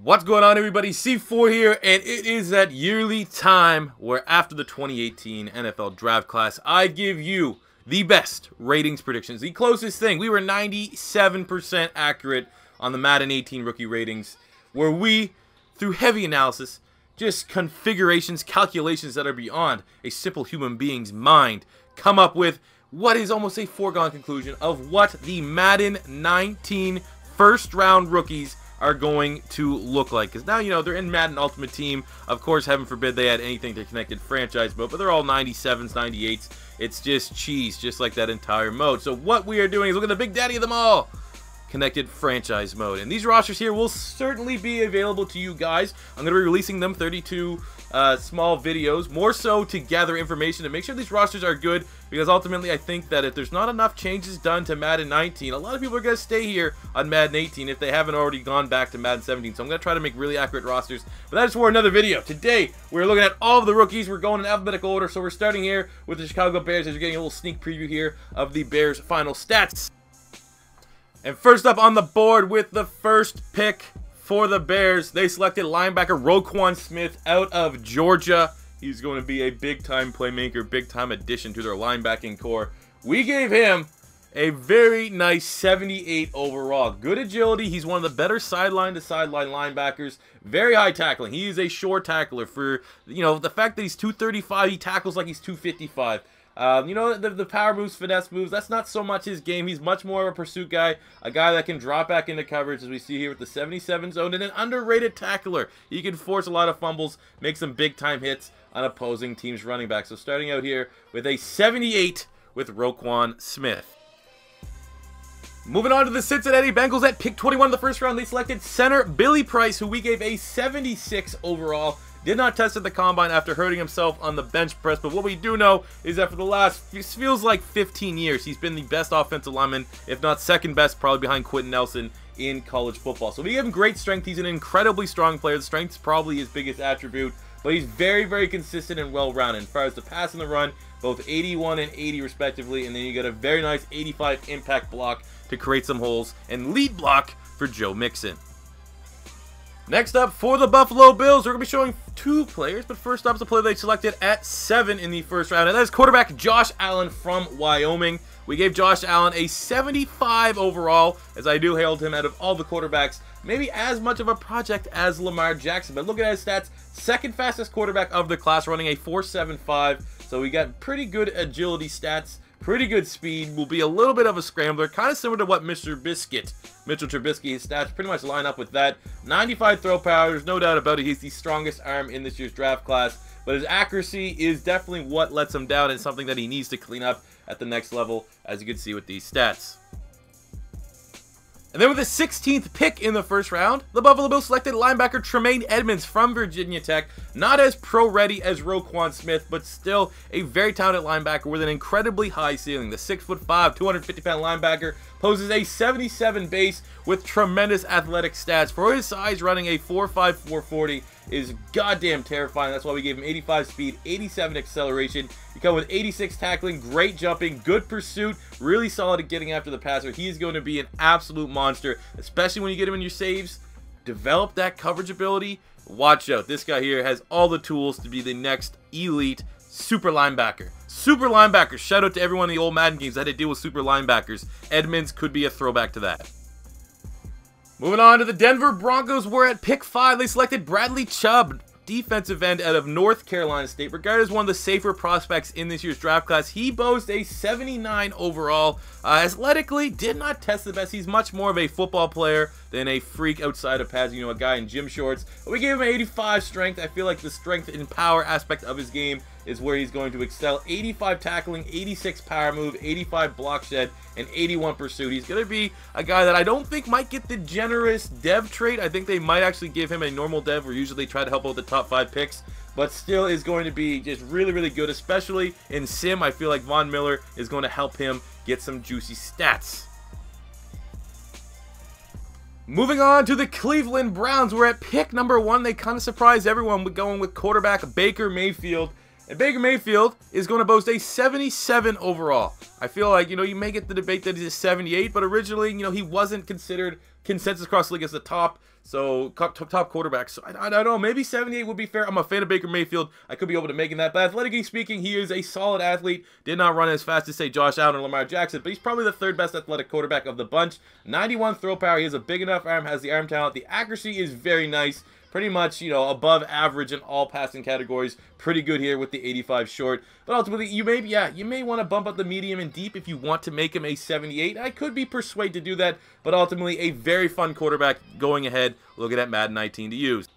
What's going on, everybody? C4 here, and it is that yearly time where after the 2018 NFL draft class, I give you the best ratings predictions. The closest thing, we were 97% accurate on the Madden 18 rookie ratings, where we, through heavy analysis, just configurations, calculations that are beyond a simple human being's mind, come up with what is almost a foregone conclusion of what the Madden 19 first-round rookies are going to look like. Because now, you know, they're in Madden Ultimate Team. Of course, heaven forbid they had anything to connected franchise mode, but they're all 97s, 98s. It's just cheese, just like that entire mode. So what we are doing is looking at the big daddy of them all, connected franchise mode. And these rosters here will certainly be available to you guys. I'm going to be releasing them 32 small videos, more so to gather information to make sure these rosters are good, because ultimately I think that if there's not enough changes done to Madden 19, a lot of people are going to stay here on Madden 18 if they haven't already gone back to Madden 17. So I'm going to try to make really accurate rosters, but that is for another video. Today we're looking at all of the rookies. We're going in alphabetical order, so we're starting here with the Chicago Bears, as you're getting a little sneak preview here of the Bears' final stats. And first up on the board with the first pick for the Bears, they selected linebacker Roquan Smith out of Georgia. He's going to be a big-time playmaker, big-time addition to their linebacking core. We gave him a very nice 78 overall. Good agility. He's one of the better sideline-to-sideline linebackers. Very high tackling. He is a short tackler. For, you know, the fact that he's 235, he tackles like he's 255. You know, the power moves, finesse moves, that's not so much his game. He's much more of a pursuit guy, a guy that can drop back into coverage, as we see here with the 77 zone, and an underrated tackler. He can force a lot of fumbles, make some big-time hits on opposing teams' running backs. So starting out here with a 78 with Roquan Smith. Moving on to the Cincinnati Bengals at pick 21 of the first round, they selected center Billy Price, who we gave a 76 overall. Did not test at the combine after hurting himself on the bench press, but what we do know is that for the last, feels like 15 years, he's been the best offensive lineman, if not second best, probably behind Quentin Nelson in college football. So we give him great strength. He's an incredibly strong player. The strength is probably his biggest attribute, but he's very, very consistent and well-rounded. As far as the pass and the run, both 81 and 80 respectively, and then you get a very nice 85 impact block to create some holes, and lead block for Joe Mixon. Next up, for the Buffalo Bills, we're going to be showing two players, but first up is a player they selected at 7 in the first round, and that is quarterback Josh Allen from Wyoming. We gave Josh Allen a 75 overall, as I do hailed him out of all the quarterbacks, maybe as much of a project as Lamar Jackson, but look at his stats, second fastest quarterback of the class, running a 4.75, so we got pretty good agility stats. Pretty good speed, will be a little bit of a scrambler, kind of similar to what Mitchell Trubisky, his stats pretty much line up with that. 95 throw power, there's no doubt about it, he's the strongest arm in this year's draft class, but his accuracy is definitely what lets him down and something that he needs to clean up at the next level, as you can see with these stats. And then with the 16th pick in the first round, the Buffalo Bills selected linebacker Tremayne Edmonds from Virginia Tech. Not as pro-ready as Roquan Smith, but still a very talented linebacker with an incredibly high ceiling. The 6'5", 250-pound linebacker poses a 77 base with tremendous athletic stats. For his size, running a 4.5, 440 is goddamn terrifying. That's why we gave him 85 speed, 87 acceleration. You come with 86 tackling, great jumping, good pursuit, really solid at getting after the passer. He is going to be an absolute monster, especially when you get him in your saves. Develop that coverage ability. Watch out. This guy here has all the tools to be the next elite super linebacker. Super linebackers. Shout out to everyone in the old Madden games that had to deal with super linebackers. Edmonds could be a throwback to that. Moving on to the Denver Broncos, where at pick 5 they selected Bradley Chubb, defensive end out of North Carolina State. Regarded as one of the safer prospects in this year's draft class, he boasts a 79 overall. Athletically, did not test the best. He's much more of a football player than a freak outside of pads, you know, a guy in gym shorts. But we gave him 85 strength. I feel like the strength and power aspect of his game is where he's going to excel. 85 tackling, 86 power move, 85 block shed, and 81 pursuit. He's going to be a guy that I don't think might get the generous dev trait. I think they might actually give him a normal dev, where usually they try to help out the top 5 picks, but still is going to be just really, really good, especially in sim. I feel like Von Miller is going to help him get some juicy stats. Moving on to the Cleveland Browns, where at pick number 1, they kind of surprised everyone with going with quarterback Baker Mayfield. And Baker Mayfield is going to boast a 77 overall. I feel like, you know, you may get the debate that he's a 78, but originally, you know, he wasn't considered consensus across the league as the top So top quarterbacks. So I don't know. Maybe 78 would be fair. I'm a fan of Baker Mayfield. I could be open to making that. But athletically speaking, he is a solid athlete. Did not run as fast as, say, Josh Allen or Lamar Jackson, but he's probably the third best athletic quarterback of the bunch. 91 throw power. He has a big enough arm, has the arm talent. The accuracy is very nice. Pretty much, you know, above average in all passing categories. Pretty good here with the 85 short. But ultimately, you may want to bump up the medium and deep if you want to make him a 78. I could be persuaded to do that, but ultimately a very fun quarterback going ahead, looking at Madden 19 to use.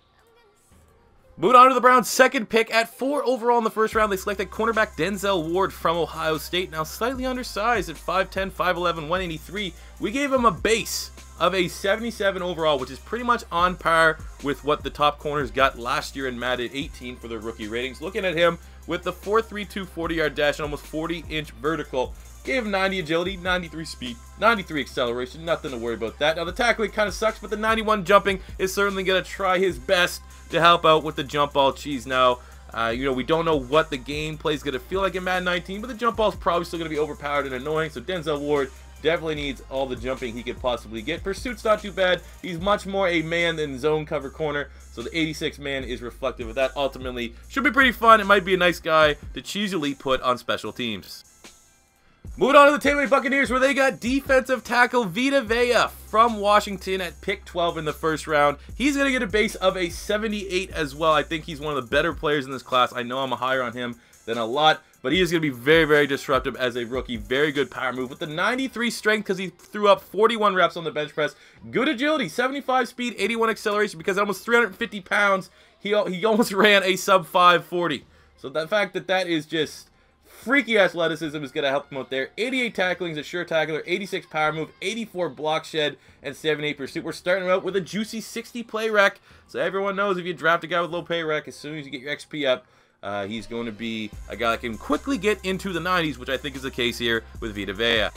Moving on to the Browns' second pick at 4 overall in the first round. They selected cornerback Denzel Ward from Ohio State. Now slightly undersized at 5'10", 5'11", 183. We gave him a base of a 77 overall, which is pretty much on par with what the top corners got last year in Madden 18 for their rookie ratings. Looking at him with the 4.32 40-yard dash and almost 40-inch vertical. Gave him 90 agility, 93 speed, 93 acceleration. Nothing to worry about that. Now, the tackling kind of sucks, but the 91 jumping is certainly going to try his best to help out with the jump ball cheese. Now, you know, we don't know what the gameplay is going to feel like in Madden 19, but the jump ball is probably still going to be overpowered and annoying, so Denzel Ward definitely needs all the jumping he could possibly get. Pursuit's not too bad. He's much more a man than zone cover corner, so the 86 man is reflective of that. Ultimately, should be pretty fun. It might be a nice guy to cheesily put on special teams. Moving on to the Tampa Bay Buccaneers, where they got defensive tackle Vito Vega from Washington at pick 12 in the first round. He's going to get a base of a 78 as well. I think he's one of the better players in this class. I know I'm higher on him than a lot, but he is going to be very, very disruptive as a rookie. Very good power move with the 93 strength because he threw up 41 reps on the bench press. Good agility, 75 speed, 81 acceleration because at almost 350 pounds, he almost ran a sub 540. So the fact that that is just freaky athleticism is going to help him out there. 88 tackling is a sure tackler, 86 power move, 84 block shed, and 78 pursuit. We're starting out with a juicy 60 play rec. So everyone knows if you draft a guy with low pay rec, as soon as you get your XP up, he's going to be a guy that can quickly get into the 90s, which I think is the case here with Vito Vega.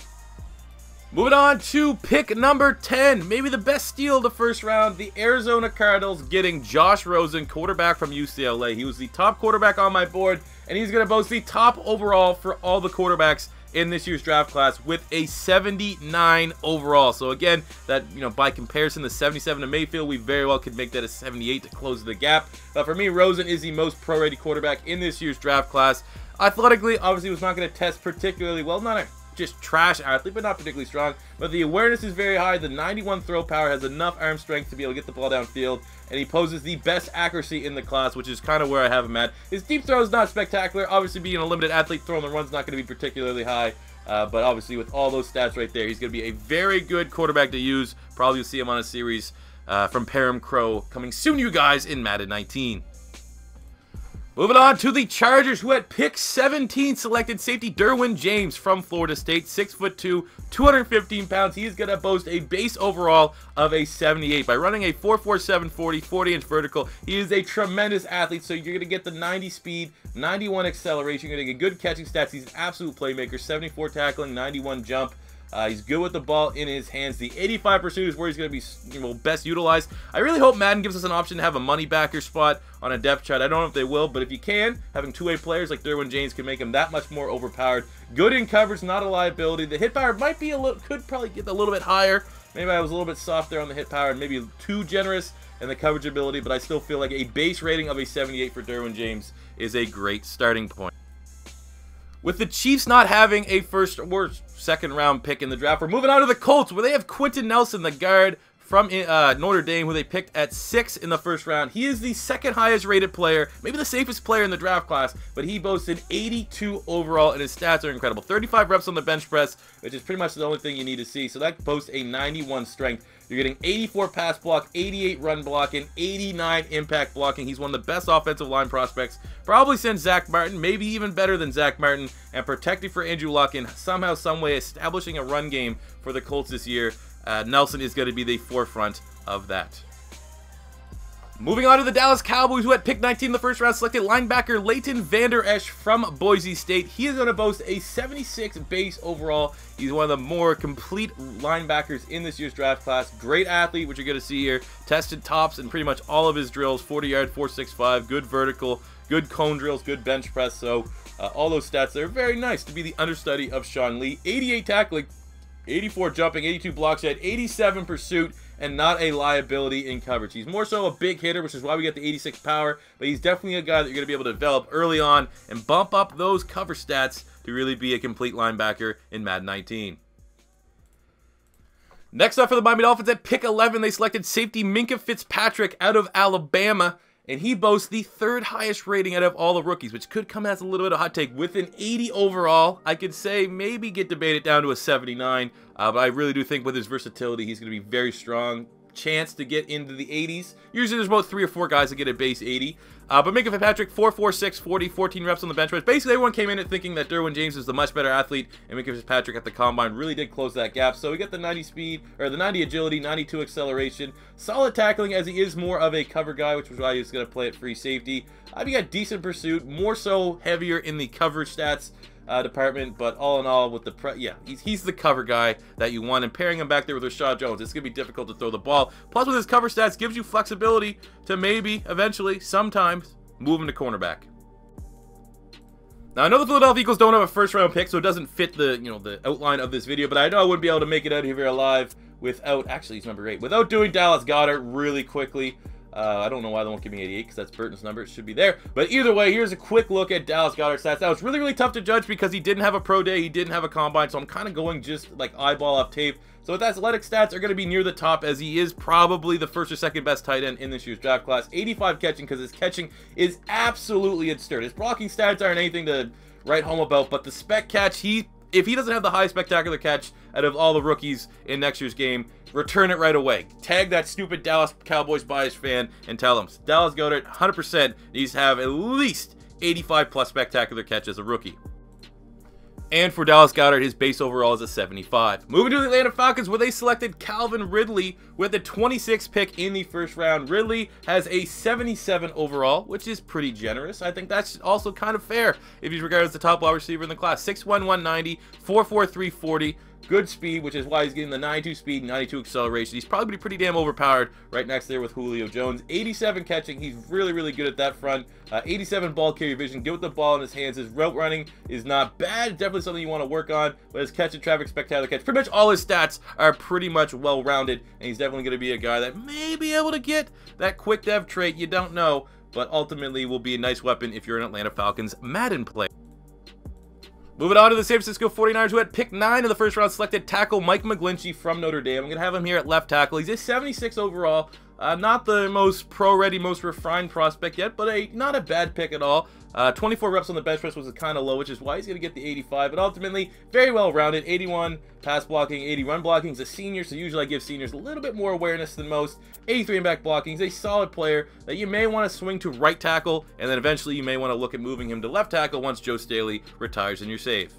Moving on to pick number 10, maybe the best steal of the first round, the Arizona Cardinals getting Josh Rosen, quarterback from UCLA. He was the top quarterback on my board, and he's going to boast the top overall for all the quarterbacks in this year's draft class with a 79 overall. So again, that, you know, by comparison, the 77 to Mayfield, we very well could make that a 78 to close the gap. But for me, Rosen is the most pro-ready quarterback in this year's draft class. Athletically, obviously, was not going to test particularly well. Not a just trash athlete, but not particularly strong. But the awareness is very high. The 91 throw power has enough arm strength to be able to get the ball downfield, and he poses the best accuracy in the class, which is kind of where I have him at. His deep throw is not spectacular. Obviously, being a limited athlete, throwing the run's not going to be particularly high. But obviously, with all those stats right there, he's going to be a very good quarterback to use. Probably you'll see him on a series from Param Crow coming soon, you guys, in Madden 19. Moving on to the Chargers, who at pick 17 selected safety Derwin James from Florida State, 6'2", 215 pounds. He is going to boast a base overall of a 78 by running a 4.47 40, 40-inch vertical. He is a tremendous athlete, so you're going to get the 90 speed, 91 acceleration. You're going to get good catching stats. He's an absolute playmaker, 74 tackling, 91 jump. He's good with the ball in his hands. The 85 pursuit is where he's going to be, you know, best utilized. I really hope Madden gives us an option to have a money backer spot on a depth chart. I don't know if they will, but if you can, having two-way players like Derwin James can make him that much more overpowered. Good in coverage, not a liability. The hit power might be could probably get a little bit higher. Maybe I was a little bit soft there on the hit power and maybe too generous in the coverage ability, but I still feel like a base rating of a 78 for Derwin James is a great starting point. With the Chiefs not having a first or second round pick in the draft, we're moving on to the Colts, where they have Quentin Nelson, the guard from Notre Dame, who they picked at 6 in the first round. He is the second highest rated player, maybe the safest player in the draft class, but he boasted 82 overall, and his stats are incredible. 35 reps on the bench press, which is pretty much the only thing you need to see. So that boasts a 91 strength. You're getting 84 pass block, 88 run block, and 89 impact blocking. He's one of the best offensive line prospects, probably since Zach Martin, maybe even better than Zach Martin, and protecting for Andrew Luck and somehow, someway establishing a run game for the Colts this year. Nelson is going to be the forefront of that. Moving on to the Dallas Cowboys, who at pick 19 in the first round selected linebacker Leighton Vander Esch from Boise State. He is going to boast a 76 base overall. He's one of the more complete linebackers in this year's draft class. Great athlete, which you're going to see here. Tested tops in pretty much all of his drills. 40-yard, 4.65, good vertical, good cone drills, good bench press. So all those stats there are very nice to be the understudy of Sean Lee. 88 tackling, 84 jumping, 82 block shed, 87 pursuit, and not a liability in coverage. He's more so a big hitter, which is why we get the 86 power, but he's definitely a guy that you're going to be able to develop early on and bump up those cover stats to really be a complete linebacker in Madden 19. Next up for the Miami Dolphins at pick 11, they selected safety Minkah Fitzpatrick out of Alabama. And he boasts the 3rd highest rating out of all the rookies, which could come as a little bit of a hot take. With an 80 overall, I could say maybe get debated down to a 79. But I really do think with his versatility, he's going to be very strong. Chance to get into the 80s. Usually there's about 3 or 4 guys that get a base 80. But Minkah Fitzpatrick, 4'4", 640, 14 reps on the bench press. Basically, everyone came in it thinking that Derwin James is the much better athlete, and Minkah Fitzpatrick at the combine really did close that gap. So we got the 90 speed, or the 90 agility, 92 acceleration, solid tackling as he is more of a cover guy, which is why he's going to play at free safety. We got decent pursuit, more so heavier in the coverage stats department, but all in all, with the he's the cover guy that you want, and pairing him back there with Ranchod Jones, it's gonna be difficult to throw the ball. Plus, with his cover stats, gives you flexibility to maybe eventually, sometimes, move him to cornerback. Now, I know the Philadelphia Eagles don't have a first-round pick, so it doesn't fit the the outline of this video, but I know I wouldn't be able to make it out of here alive without, actually, he's number 8, without doing Dallas Goedert really quickly. I don't know why they won't give me 88, because that's Burton's number. It should be there. But either way, here's a quick look at Dallas Goedert's stats. Now, it's really, really tough to judge because he didn't have a pro day. He didn't have a combine, so I'm kind of going just like eyeball up tape. So his athletic stats are going to be near the top, as he is probably the 1st or 2nd best tight end in this year's draft class. 85 catching, because his catching is absolutely absurd. His blocking stats aren't anything to write home about, but the spec catch, if he doesn't have the highest spectacular catch out of all the rookies in next year's game, return it right away. Tag that stupid Dallas Cowboys bias fan and tell him Dallas Goedert 100% needs to have at least 85 plus spectacular catch as a rookie. And for Dallas Goedert, his base overall is a 75. Moving to the Atlanta Falcons, where they selected Calvin Ridley with the 26th pick in the 1st round. Ridley has a 77 overall, which is pretty generous. I think that's also kind of fair if he's regarded as the top wide receiver in the class. 6'1", 190, 4'4", 340. Good speed, which is why he's getting the 92 speed, 92 acceleration. He's probably pretty damn overpowered right next there with Julio Jones. 87 catching. He's really, really good at that front. 87 ball carrier vision. Good with the ball in his hands. His route running is not bad. Definitely something you want to work on. But his catch and traffic, spectacular catch. Pretty much all his stats are pretty much well-rounded. And he's definitely going to be a guy that may be able to get that quick dev trait. You don't know. But ultimately will be a nice weapon if you're an Atlanta Falcons Madden player. Moving on to the San Francisco 49ers, who at pick 9 in the 1st round selected tackle Mike McGlinchey from Notre Dame. I'm going to have him here at left tackle. He's a 76 overall. Not the most pro-ready, most refined prospect yet, but not a bad pick at all. 24 reps on the bench press was kind of low, which is why he's going to get the 85. But ultimately, very well-rounded. 81 pass blocking, 80 run blocking. He's a senior, so usually I give seniors a little bit more awareness than most. 83 in back blocking. He's a solid player that you may want to swing to right tackle, and then eventually you may want to look at moving him to left tackle once Joe Staley retires and you're safe.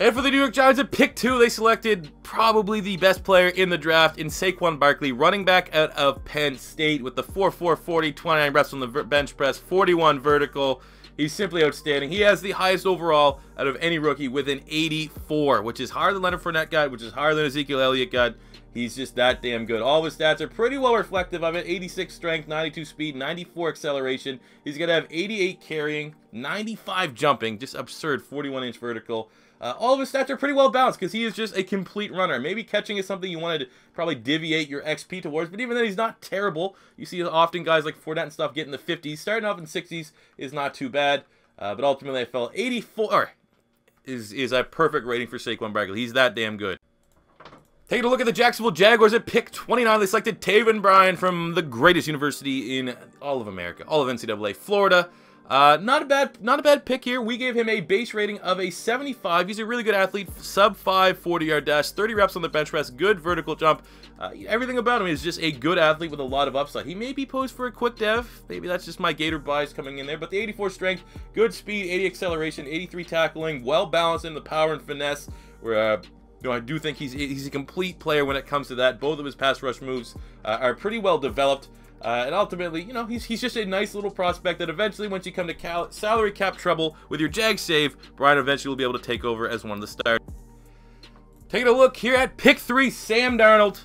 And for the New York Giants at pick 2, they selected probably the best player in the draft in Saquon Barkley, running back out of Penn State with the 4'4", 40, 29 reps on the bench press, 41 vertical. He's simply outstanding. He has the highest overall out of any rookie with an 84, which is higher than Leonard Fournette got, which is higher than Ezekiel Elliott got. He's just that damn good. All of his stats are pretty well reflective of it. 86 strength, 92 speed, 94 acceleration. He's going to have 88 carrying, 95 jumping, just absurd, 41-inch vertical. All of his stats are pretty well balanced because he is just a complete runner. Maybe catching is something you wanted to probably deviate your XP towards, but even then he's not terrible. You see often guys like Fournette and stuff get in the 50s. Starting off in 60s is not too bad, but ultimately I felt 84 is a perfect rating for Saquon Barkley. He's that damn good. Taking a look at the Jacksonville Jaguars at pick 29, they selected Taven Bryan from the greatest university in all of America, all of NCAA, Florida. Not a bad pick here. We gave him a base rating of a 75. He's a really good athlete, sub 5 40-yard dash, 30 reps on the bench press, good vertical jump. Everything about him is just a good athlete with a lot of upside. He may be posed for a quick dev. Maybe that's just my Gator bias coming in there. But the 84 strength, good speed, 80 acceleration, 83 tackling, well balanced in the power and finesse. Where I do think he's a complete player when it comes to that. Both of his pass rush moves are pretty well developed. And ultimately, he's just a nice little prospect that eventually, once you come to salary cap trouble with your Jag save, Bryan eventually will be able to take over as one of the starters. Taking a look here at pick 3, Sam Darnold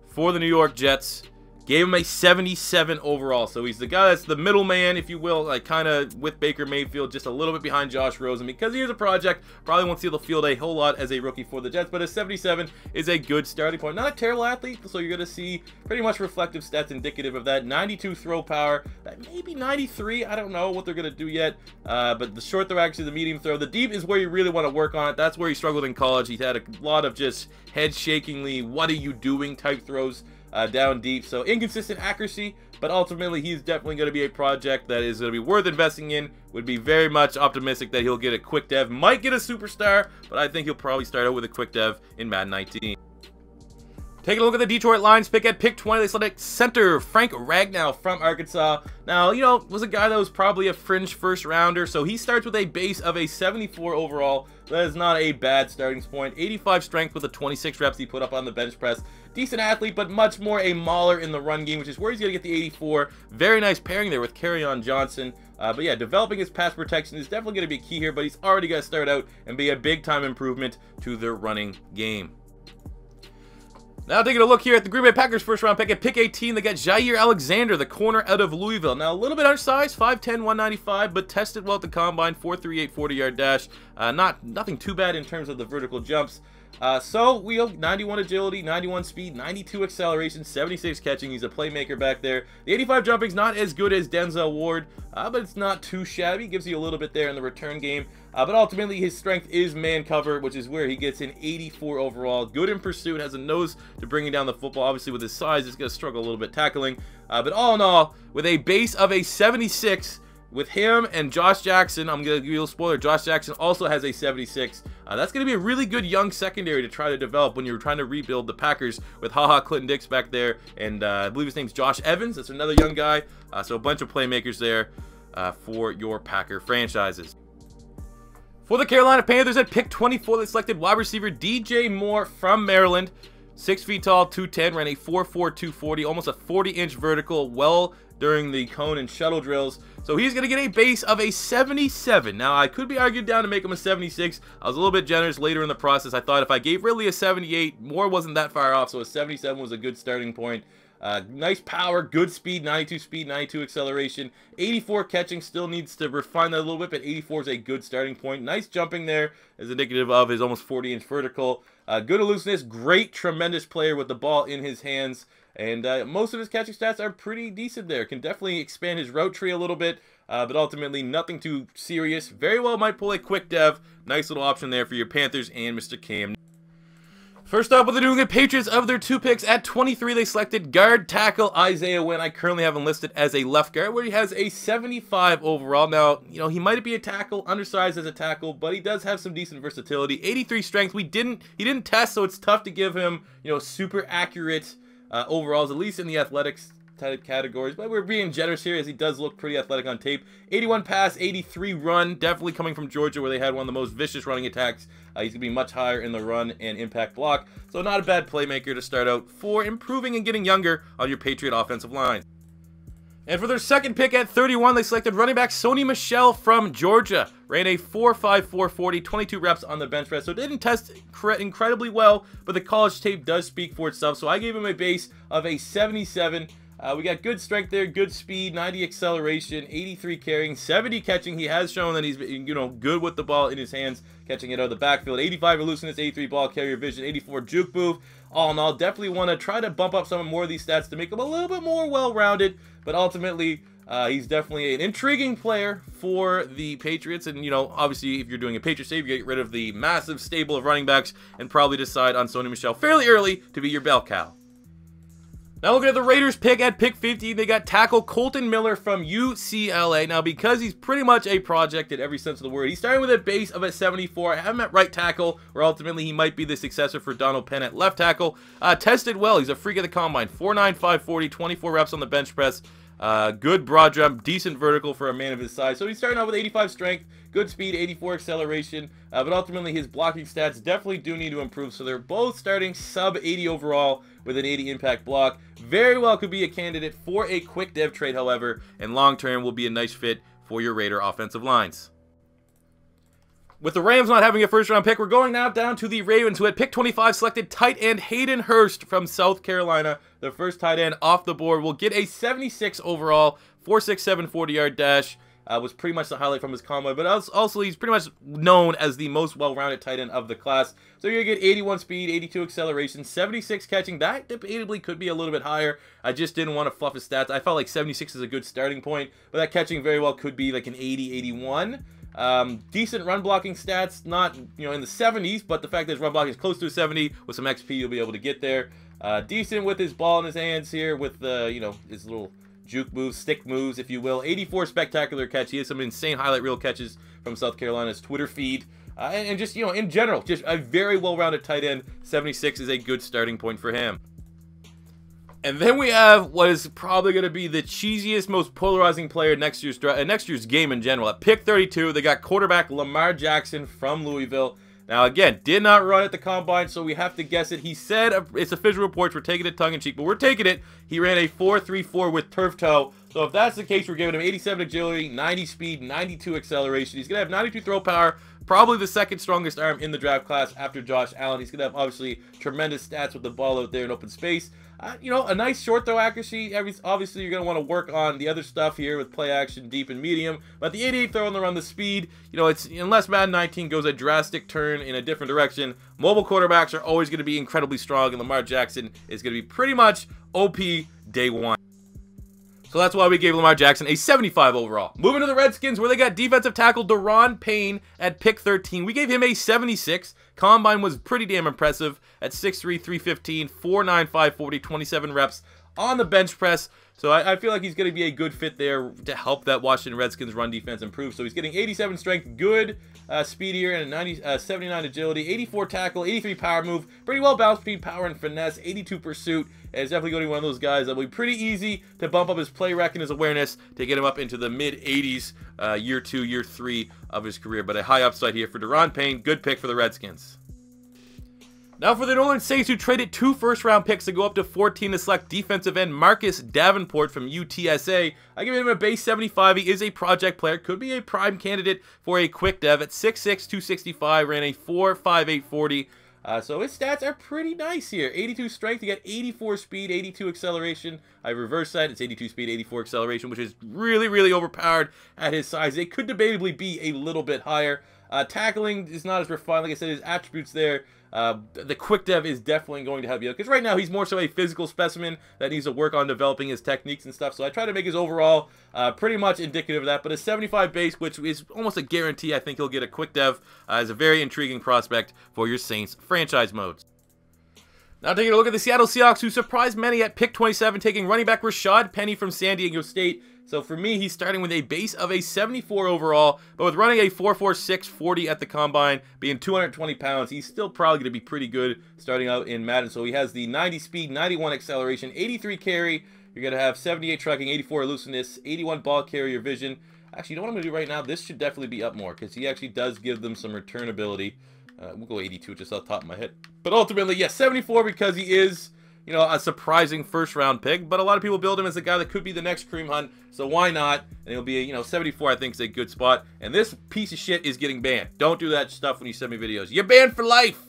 for the New York Jets. Gave him a 77 overall. So he's the guy that's the middleman, if you will, like kind of with Baker Mayfield, just a little bit behind Josh Rosen. Because he is a project, probably won't see the field a whole lot as a rookie for the Jets, but a 77 is a good starting point. Not a terrible athlete, so you're going to see pretty much reflective stats indicative of that. 92 throw power, maybe 93, I don't know what they're going to do yet, but the short throw, actually the medium throw. The deep is where you really want to work on it. That's where he struggled in college. He had a lot of just head-shakingly, what are you doing type throws down deep. So inconsistent accuracy, but ultimately he's definitely going to be a project that is going to be worth investing in. Would be very much optimistic that he'll get a quick dev. Might get a superstar, but I think he'll probably start out with a quick dev in Madden 19. Taking a look at the Detroit Lions pick at pick 20, they select center Frank Ragnow from Arkansas. Now, you know, was a guy that was probably a fringe first rounder, so he starts with a base of a 74 overall. That is not a bad starting point. 85 strength with the 26 reps he put up on the bench press. Decent athlete, but much more a mauler in the run game, which is where he's going to get the 84. Very nice pairing there with Kerryon Johnson. But yeah, developing his pass protection is definitely going to be key here, but he's already got to start out and be a big-time improvement to their running game. Now taking a look here at the Green Bay Packers first round pick at pick 18, they got Jair Alexander, the corner out of Louisville. Now a little bit undersized, 5'10", 195, but tested well at the combine, 4.38 40-yard dash. Nothing too bad in terms of the vertical jumps. So we have 91 agility, 91 speed, 92 acceleration, 76 catching. He's a playmaker back there. The 85 jumping's not as good as Denzel Ward, but it's not too shabby. Gives you a little bit there in the return game. But ultimately, his strength is man cover, which is where he gets an 84 overall. Good in pursuit, has a nose to bringing down the football. Obviously, with his size, he's going to struggle a little bit tackling. But all in all, with a base of a 76, with him and Josh Jackson, I'm going to give you a spoiler, Josh Jackson also has a 76. That's going to be a really good young secondary to try to develop when you're trying to rebuild the Packers with Clinton Dix back there. And I believe his name's Josh Evans. That's another young guy. So a bunch of playmakers there for your Packer franchises. For the Carolina Panthers at pick 24, they selected wide receiver DJ Moore from Maryland. 6 feet tall, 210, ran a 4.4 240, almost a 40-inch vertical, well during the cone and shuttle drills. So he's going to get a base of a 77. Now, I could be argued down to make him a 76. I was a little bit generous later in the process. I thought if I gave Ridley a 78, Moore wasn't that far off, so a 77 was a good starting point. Nice power, good speed, 92 speed, 92 acceleration, 84 catching, still needs to refine that a little bit, but 84 is a good starting point. Nice jumping there is indicative of his almost 40-inch vertical. Good elusiveness, great, tremendous player with the ball in his hands, and most of his catching stats are pretty decent there. Can definitely expand his route tree a little bit, but ultimately nothing too serious. Very well might pull a quick dev. Nice little option there for your Panthers and Mr. Cam. First up with the New England Patriots, of their 2 picks at 23, they selected guard tackle Isaiah Wynn. I currently have him listed as a left guard, where he has a 75 overall. Now, you know, he might be a tackle, undersized as a tackle, but he does have some decent versatility. 83 strength. He didn't test, so it's tough to give him, you know, super accurate overalls, at least in the athletics type categories, but we're being generous here as he does look pretty athletic on tape. 81 pass, 83 run, definitely coming from Georgia where they had one of the most vicious running attacks. He's going to be much higher in the run and impact block, so not a bad playmaker to start out for improving and getting younger on your Patriot offensive line. And for their second pick at 31, they selected running back Sony Michel from Georgia. Ran a 4.5 440, 22 reps on the bench press, so it didn't test incredibly well, but the college tape does speak for itself, so I gave him a base of a 77. We got good strength there, good speed, 90 acceleration, 83 carrying, 70 catching. He has shown that he's, you know, good with the ball in his hands, catching it out of the backfield. 85 elusiveness, 83 ball carrier vision, 84 juke move. All in all, definitely want to try to bump up some more of these stats to make him a little bit more well-rounded. But ultimately, he's definitely an intriguing player for the Patriots. And, you know, obviously, if you're doing a Patriot save, you get rid of the massive stable of running backs and probably decide on Sony Michel fairly early to be your bell cow. Now looking at the Raiders pick at pick 50, they got tackle Colton Miller from UCLA. Now because he's pretty much a project in every sense of the word, he's starting with a base of a 74. I have him at right tackle, where ultimately he might be the successor for Donald Penn at left tackle. Tested well, he's a freak of the combine. 4.9 540, 24 reps on the bench press. Good broad jump, decent vertical for a man of his size. So he's starting out with 85 strength, good speed, 84 acceleration, but ultimately his blocking stats definitely do need to improve. So they're both starting sub 80 overall with an 80 impact block. Very well could be a candidate for a quick dev trade, however, and long term will be a nice fit for your Raider offensive lines. With the Rams not having a first-round pick, we're going now down to the Ravens, who had pick 25 selected tight end Hayden Hurst from South Carolina. The first tight end off the board will get a 76 overall, 4.67 40-yard dash. Was pretty much the highlight from his combine, but also he's pretty much known as the most well-rounded tight end of the class. So you're going to get 81 speed, 82 acceleration, 76 catching. That debatably could be a little bit higher. I just didn't want to fluff his stats. I felt like 76 is a good starting point, but that catching very well could be like an 80, 81. Decent run blocking stats, not in the 70s, but the fact that his run blocking is close to a 70 with some XP, you'll be able to get there. Decent with his ball in his hands here, with his little juke moves, stick moves, if you will. 84 spectacular catch. He has some insane highlight reel catches from South Carolina's Twitter feed. And just, in general, just a very well-rounded tight end. 76 is a good starting point for him. And then we have what is probably going to be the cheesiest, most polarizing player next year's game in general. At pick 32, they got quarterback Lamar Jackson from Louisville. Now, again, did not run at the combine, so we have to guess it. He said it's official reports. We're taking it tongue-in-cheek, but we're taking it. He ran a 4.34 with turf toe. So if that's the case, we're giving him 87 agility, 90 speed, 92 acceleration. He's going to have 92 throw power, probably the second strongest arm in the draft class after Josh Allen. He's going to have, obviously, tremendous stats with the ball out there in open space. A nice short throw accuracy. Obviously, you're going to want to work on the other stuff here with play action, deep and medium. But the 88 throw on the run, the speed, it's unless Madden 19 goes a drastic turn in a different direction, mobile quarterbacks are always going to be incredibly strong, and Lamar Jackson is going to be pretty much OP day one. So that's why we gave Lamar Jackson a 75 overall. Moving to the Redskins, where they got defensive tackle Daron Payne at pick 13. We gave him a 76. Combine was pretty damn impressive at 6'3", 315, 4.95 40, 27 reps on the bench press. So I feel like he's going to be a good fit there to help that Washington Redskins run defense improve. So he's getting 87 strength, good speed here, and 79 agility, 84 tackle, 83 power move, pretty well balanced speed, power, and finesse, 82 pursuit. And it's definitely going to be one of those guys that will be pretty easy to bump up his play rec and his awareness to get him up into the mid-80s year 2, year 3 of his career. But a high upside here for Daron Payne. Good pick for the Redskins. Now for the New Orleans Saints, who traded 2 first-round picks to go up to 14 to select defensive end Marcus Davenport from UTSA. I give him a base 75. He is a project player. Could be a prime candidate for a quick dev. At 6'6", 265, ran a 4.58 40. So his stats are pretty nice here. 82 strength, you got 84 speed, 82 acceleration. I reverse that. It's 82 speed, 84 acceleration, which is really, really overpowered at his size. It could debatably be a little bit higher. Tackling is not as refined. Like I said, his attributes there. The quick dev is definitely going to help you, because right now he's more so a physical specimen that needs to work on developing his techniques and stuff. So I try to make his overall pretty much indicative of that. But a 75 base, which is almost a guarantee, I think he'll get a quick dev, is a very intriguing prospect for your Saints franchise modes. Now taking a look at the Seattle Seahawks, who surprised many at pick 27, taking running back Rashad Penny from San Diego State. So for me, he's starting with a base of a 74 overall, but with running a 4.46 40 at the combine, being 220 pounds, he's still probably going to be pretty good starting out in Madden. So he has the 90 speed, 91 acceleration, 83 carry. You're going to have 78 trucking, 84 elusiveness, 81 ball carrier vision. Actually, you know what I'm going to do right now? This should definitely be up more, because he actually does give them some return ability. We'll go 82 just off the top of my head. But ultimately, yes, 74 because he is, a surprising first-round pick. But a lot of people build him as a guy that could be the next Kareem Hunt. So why not? And he'll be, 74 I think is a good spot. And this piece of shit is getting banned. Don't do that stuff when you send me videos. You're banned for life!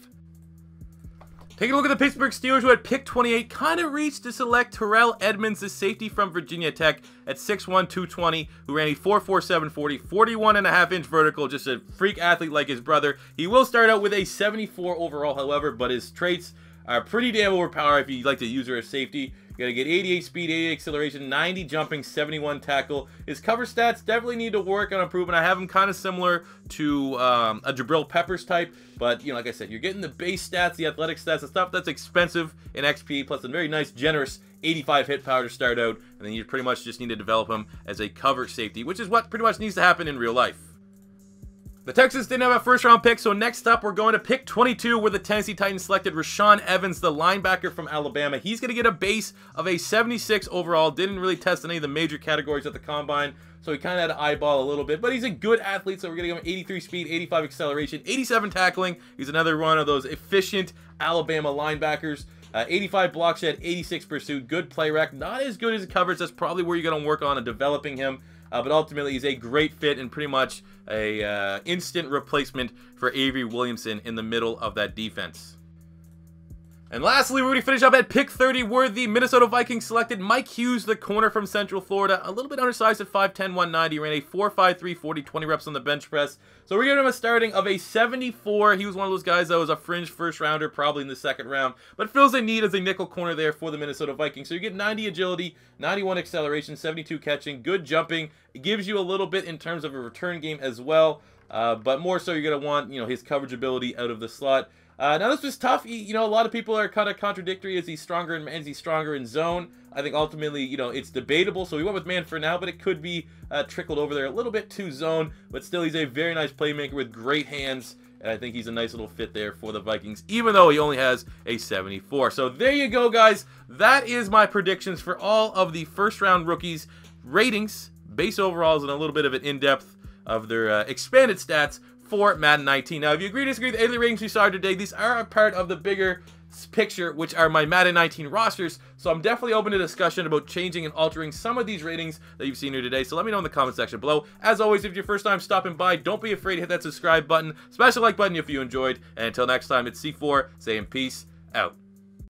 Taking a look at the Pittsburgh Steelers, who at pick 28 kind of reached to select Tremayne Edmonds, the safety from Virginia Tech, at 6'1", 220, who ran a 4.47 40, 41.5-inch vertical, just a freak athlete like his brother. He will start out with a 74 overall, however, but his traits are pretty damn overpowered if you like to use her as safety. You gotta get 88 speed, 88 acceleration, 90 jumping, 71 tackle. His cover stats definitely need to work on improvement. I have him kind of similar to a Jabril Peppers type, but like I said, you're getting the base stats, the athletic stats, the stuff that's expensive in XP, plus a very nice, generous 85 hit power to start out, and then you pretty much just need to develop him as a cover safety, which is what pretty much needs to happen in real life. The Texans didn't have a first-round pick, so next up we're going to pick 22, where the Tennessee Titans selected Rashaan Evans, the linebacker from Alabama. He's going to get a base of a 76 overall. Didn't really test any of the major categories at the combine, so he kind of had to eyeball a little bit. But he's a good athlete, so we're going to give him 83 speed, 85 acceleration, 87 tackling. He's another one of those efficient Alabama linebackers. 85 block shed, 86 pursuit, good play rec. Not as good as it covers. That's probably where you're going to work on developing him. but ultimately he's a great fit and pretty much a instant replacement for Avery Williamson in the middle of that defense. And lastly, we're going to finish up at pick 30, where the Minnesota Vikings selected Mike Hughes, the corner from Central Florida. A little bit undersized at 5'10", 190. Ran a 4.53 40, 20 reps on the bench press. So we're giving him a starting of a 74. He was one of those guys that was a fringe first rounder, probably in the second round, but fills a need as a nickel corner there for the Minnesota Vikings. So you get 90 agility, 91 acceleration, 72 catching, good jumping. It gives you a little bit in terms of a return game as well, but more so you're going to want, his coverage ability out of the slot. Now this was tough. A lot of people are kind of contradictory. Is he stronger in zone? I think ultimately, it's debatable. So we went with man for now, but it could be trickled over there a little bit to zone. But still, he's a very nice playmaker with great hands, and I think he's a nice little fit there for the Vikings, even though he only has a 74. So there you go, guys. That is my predictions for all of the first-round rookies, ratings, base overalls, and a little bit of an in-depth of their expanded stats for Madden 19. Now, if you agree or disagree with any of the ratings we saw today, these are a part of the bigger picture, which are my Madden 19 rosters. So I'm definitely open to discussion about changing and altering some of these ratings that you've seen here today. So let me know in the comment section below. As always, if it's your first time stopping by, don't be afraid to hit that subscribe button, smash the like button if you enjoyed. And until next time, it's C4 saying peace out.